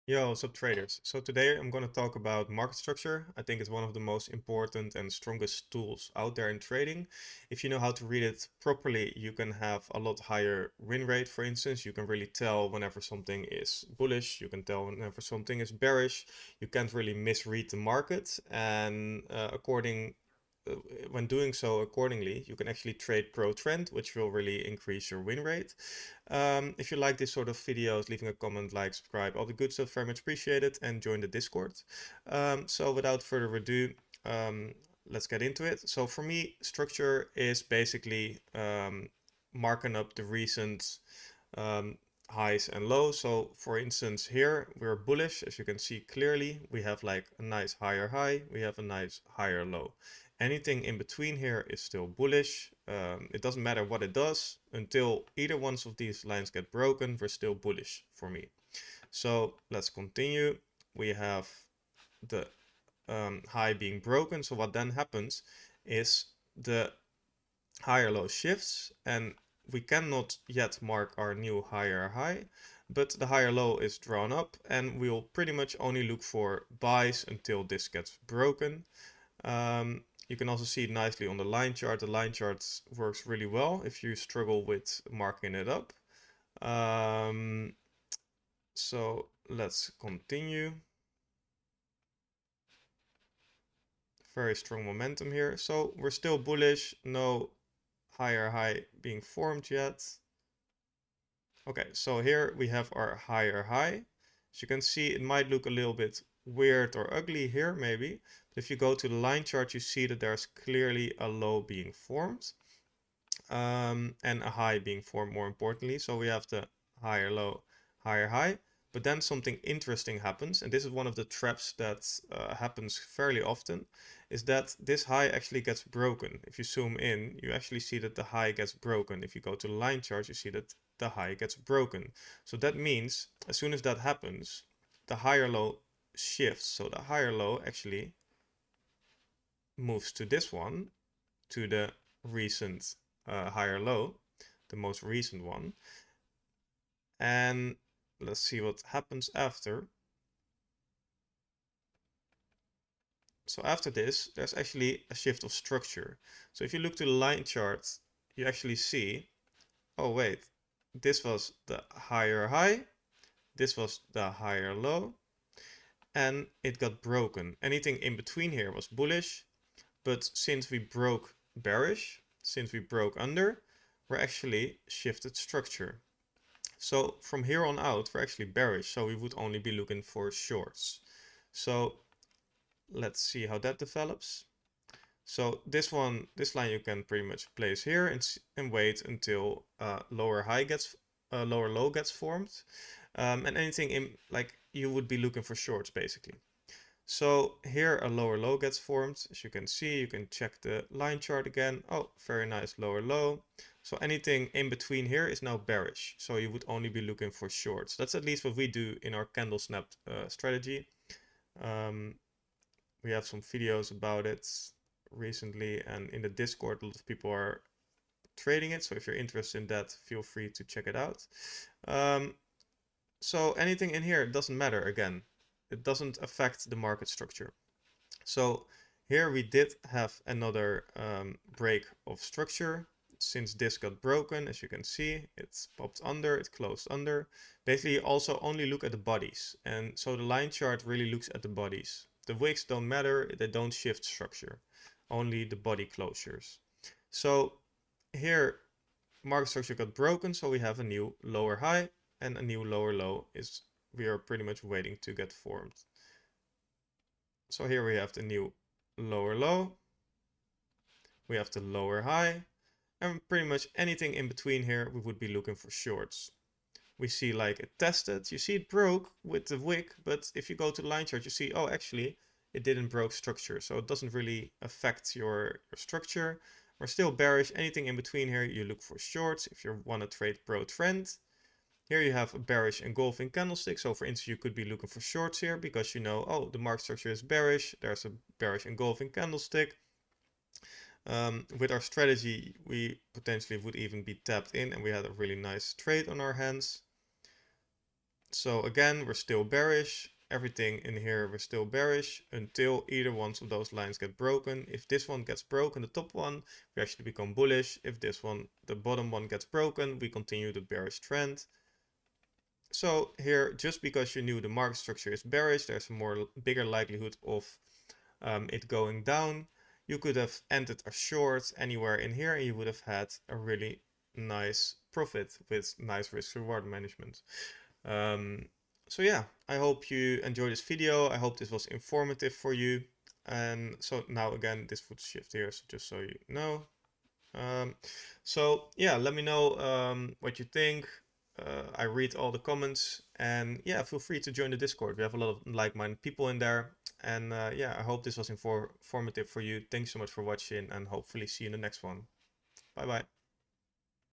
Yo, what's up traders? So today I'm going to talk about market structure. I think it's one of the most important and strongest tools out there in trading. If you know how to read it properly, you can have a lot higher win rate. For instance, you can really tell whenever something is bullish, you can tell whenever something is bearish. You can't really misread the market, and uh, when doing so accordingly, you can actually trade pro trend, which will really increase your win rate. If you like this sort of videos, leaving a comment, like, subscribe, all the good stuff, very much appreciated, and join the Discord. So without further ado, let's get into it. So for me, structure is basically marking up the recent um, highs and lows. So for instance, here we're bullish, as you can see clearly. We have like a nice higher high, we have a nice higher low. Anything in between here is still bullish. It doesn't matter what it does until either one of these lines get broken, we're still bullish for me. So let's continue. We have the high being broken. So what then happens is the higher low shifts, and we cannot yet mark our new higher high, but the higher low is drawn up, and we'll pretty much only look for buys until this gets broken. You can also see it nicely on the line chart. The line chart works really well if you struggle with marking it up. Um, so let's continue. Very strong momentum here. So we're still bullish, no higher high being formed yet. Okay, so here we have our higher high. As you can see, it might look a little bit weird or ugly here maybe. But if you go to the line chart, you see that there's clearly a low being formed. And a high being formed, more importantly. So we have the higher low, higher high. But then something interesting happens, and this is one of the traps that happens fairly often, is that this high actually gets broken. If you zoom in, you actually see that the high gets broken. If you go to the line chart, you see that the high gets broken. So that means as soon as that happens, the higher low shifts. So the higher low actually moves to this one, to the recent higher low, the most recent one. And let's see what happens after. So after this, there's actually a shift of structure. So if you look to the line chart, you actually see, oh wait, this was the higher high, this was the higher low, and it got broken. Anything in between here was bullish, but since we broke bearish, since we broke under, we're actually shifted structure. So from here on out, we're actually bearish, so we would only be looking for shorts. So let's see how that develops. So this line you can pretty much place here and wait until lower low gets formed, and anything in, like, you would be looking for shorts basically. So here a lower low gets formed. As you can see, you can check the line chart again. Oh, very nice lower low. So anything in between here is now bearish. So you would only be looking for shorts. That's at least what we do in our candle snap strategy. We have some videos about it recently, and in the Discord, a lot of people are trading it. So if you're interested in that, feel free to check it out. So anything in here doesn't matter again. It doesn't affect the market structure. So here we did have another break of structure. Since this got broken, as you can see, it's popped under, it closed under. Basically, you also only look at the bodies. And so the line chart really looks at the bodies. The wicks don't matter, they don't shift structure. Only the body closures. So here, market structure got broken, so we have a new lower high and a new lower low is we are pretty much waiting to get formed. So here we have the new lower low, we have the lower high, and pretty much anything in between here we would be looking for shorts. We see like it tested, you see it broke with the wick, but if you go to the line chart you see, oh, actually it didn't broke structure, so it doesn't really affect your structure. We're still bearish. Anything in between here you look for shorts if you want to trade pro trend. Here you have a bearish engulfing candlestick. So for instance, you could be looking for shorts here because you know, oh, the market structure is bearish. There's a bearish engulfing candlestick. With our strategy, we potentially would even be tapped in and we had a really nice trade on our hands. So again, we're still bearish. Everything in here, we're still bearish until either one of those lines get broken. If this one gets broken, the top one, we actually become bullish. If this one, the bottom one gets broken, we continue the bearish trend. So here, just because you knew the market structure is bearish, there's a bigger likelihood of it going down. You could have entered a short anywhere in here and you would have had a really nice profit with nice risk reward management. So yeah, I hope you enjoyed this video. I hope this was informative for you. And so now again, this would shift here, so just so you know. So yeah, let me know what you think. I read all the comments, and yeah, feel free to join the Discord. We have a lot of like-minded people in there. And yeah, I hope this was informative for you. Thanks so much for watching, and hopefully see you in the next one. Bye bye.